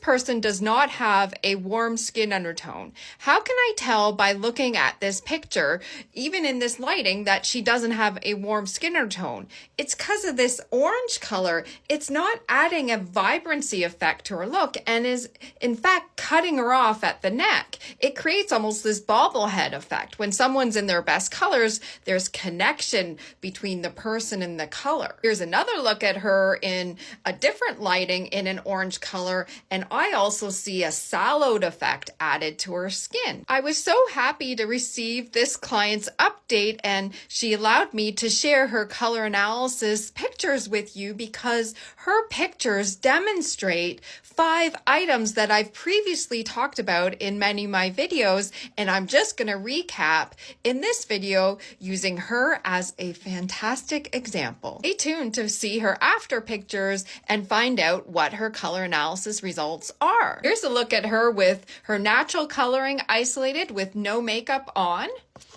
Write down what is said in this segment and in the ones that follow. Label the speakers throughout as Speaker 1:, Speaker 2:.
Speaker 1: Person does not have a warm skin undertone. How can I tell by looking at this picture, even in this lighting, that she doesn't have a warm skin undertone? It's because of this orange color. It's not adding a vibrancy effect to her look and is in fact cutting her off at the neck. It creates almost this bobblehead effect. When someone's in their best colors, there's connection between the person and the color. Here's another look at her in a different lighting in an orange color, and I also see a salon effect added to her skin. I was so happy to receive this client's update, and she allowed me to share her color analysis pictures with you because her pictures demonstrate 5 items that I've previously talked about in many of my videos, and I'm just going to recap in this video using her as a fantastic example. Stay tuned to see her after pictures and find out what her color analysis results are. Here's a look at her with her natural coloring isolated with no makeup on.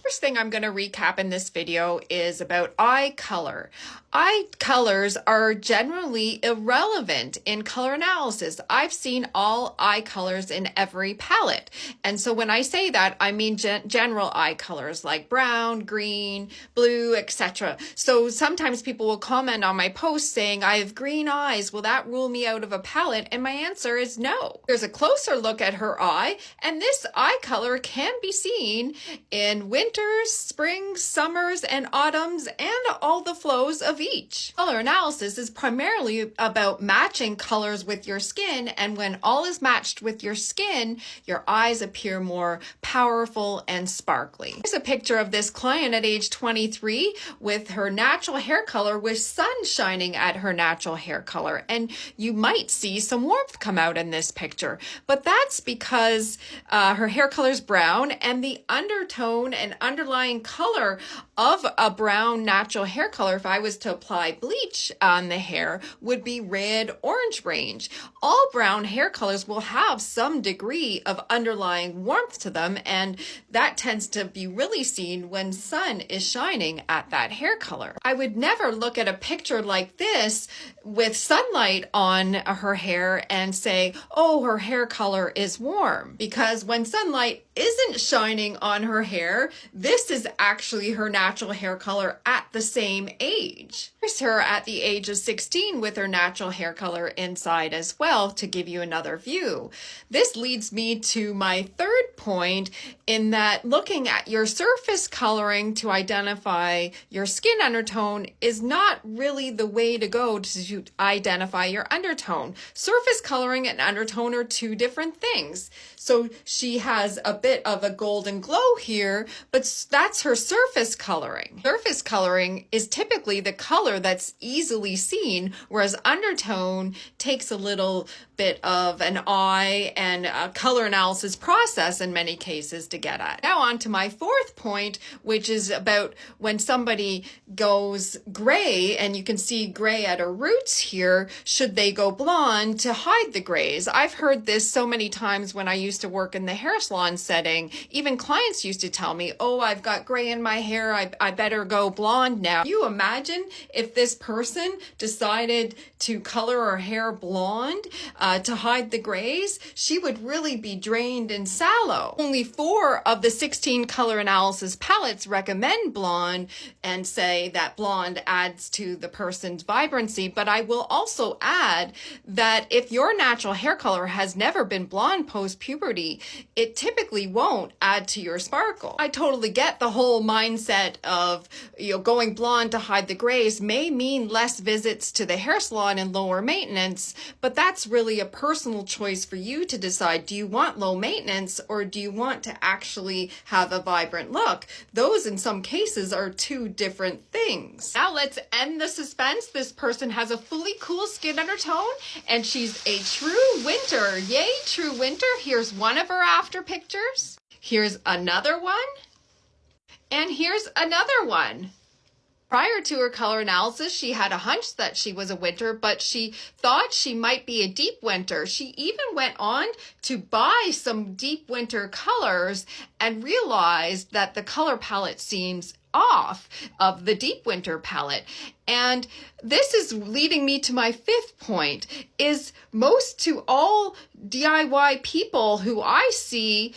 Speaker 1: First thing I'm going to recap in this video is about eye color. Eye colors are generally irrelevant in color analysis. I've seen all eye colors in every palette. And so when I say that, I mean general eye colors like brown, green, blue, etc. So sometimes people will comment on my post saying, I have green eyes. Will that rule me out of a palette? And my answer is no. Here's a closer look at her eye. And this eye color can be seen in winters, springs, summers, and autumns, and all the flows of each. Color analysis is primarily about matching colors with your skin, and when all is matched with your skin, your eyes appear more powerful and sparkly. Here's a picture of this client at age 23 with her natural hair color with sun shining at her natural hair color, and you might see some warmth come out in this picture, but that's because her hair color is brown, and the undertone and underlying color of a brown natural hair color, if I was to apply bleach on the hair, would be red-orange range. All brown hair colors will have some degree of underlying warmth to them, and that tends to be really seen when sun is shining at that hair color. I would never look at a picture like this with sunlight on her hair and say, oh, her hair color is warm, because when sunlight isn't shining on her hair, this is actually her natural hair color at the same age. Here's her at the age of 16 with her natural hair color inside as well, to give you another view. This leads me to my third point, in that looking at your surface coloring to identify your skin undertone is not really the way to go to identify your undertone. Surface coloring and undertone are two different things. So she has a bit of a golden glow here, but that's her surface coloring. Surface coloring is typically the color that's easily seen, whereas undertone takes a little bit of an eye and a color analysis process in many cases to get at. Now on to my fourth point, which is about when somebody goes gray, and you can see gray at her roots here, should they go blonde to hide the grays? I've heard this so many times when I used to work in the hair salon setting. Even clients used to tell me, oh, I've got gray in my hair, I better go blonde now. Can you imagine if this person decided to color her hair blonde to hide the grays? She would really be drained and sallow. Only 4 of the 16 color analysis palettes recommend blonde and say that blonde adds to the person's vibrancy, but I will also add that if your natural hair color has never been blonde post-puberty, it typically won't add to your sparkle. I totally get the whole mindset of, going blonde to hide the grays may mean less visits to the hair salon and lower maintenance, but that's really a personal choice for you to decide. Do you want low maintenance, or do you want to actually have a vibrant look? Those in some cases are two different things. Now let's end the suspense. This person has a fully cool skin undertone, and she's a true winter. Yay, true winter. Here's one of her after pictures. Here's another one. And here's another one. Prior to her color analysis, she had a hunch that she was a winter, but she thought she might be a deep winter. She even went on to buy some deep winter colors and realized that the color palette seems off of the deep winter palette. And this is leading me to my fifth point, is most to all DIY people who I see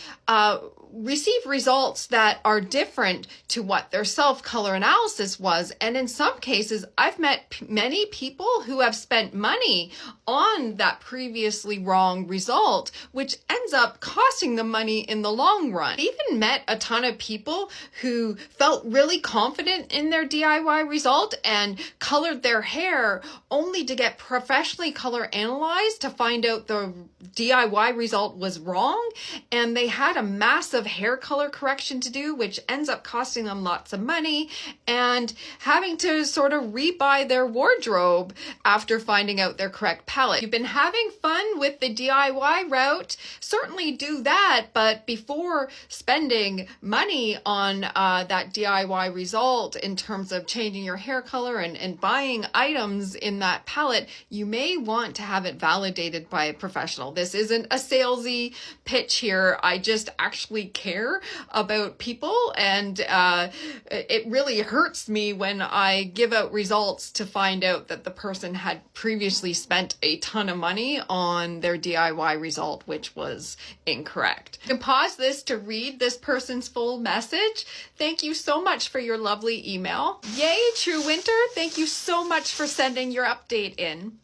Speaker 1: receive results that are different to what their self-color analysis was. And in some cases, I've met many people who have spent money on that previously wrong result, which ends up costing them money in the long run. I even met a ton of people who felt really confident in their DIY result and colored their hair only to get professionally color analyzed to find out the DIY result was wrong, and they had a massive hair color correction to do, which ends up costing them lots of money and having to sort of rebuy their wardrobe after finding out their correct palette. You've been having fun with the DIY route, certainly do that, but before spending money on that DIY result in terms of changing your hair color and buying items in that palette, you may want to have it validated by a professional. This isn't a salesy pitch here. I just actually care about people, and it really hurts me when I give out results to find out that the person had previously spent a ton of money on their DIY result, which was incorrect. You can pause this to read this person's full message. Thank you so much for your lovely email. Yay, True Winter. Thank you so much for sending your update in.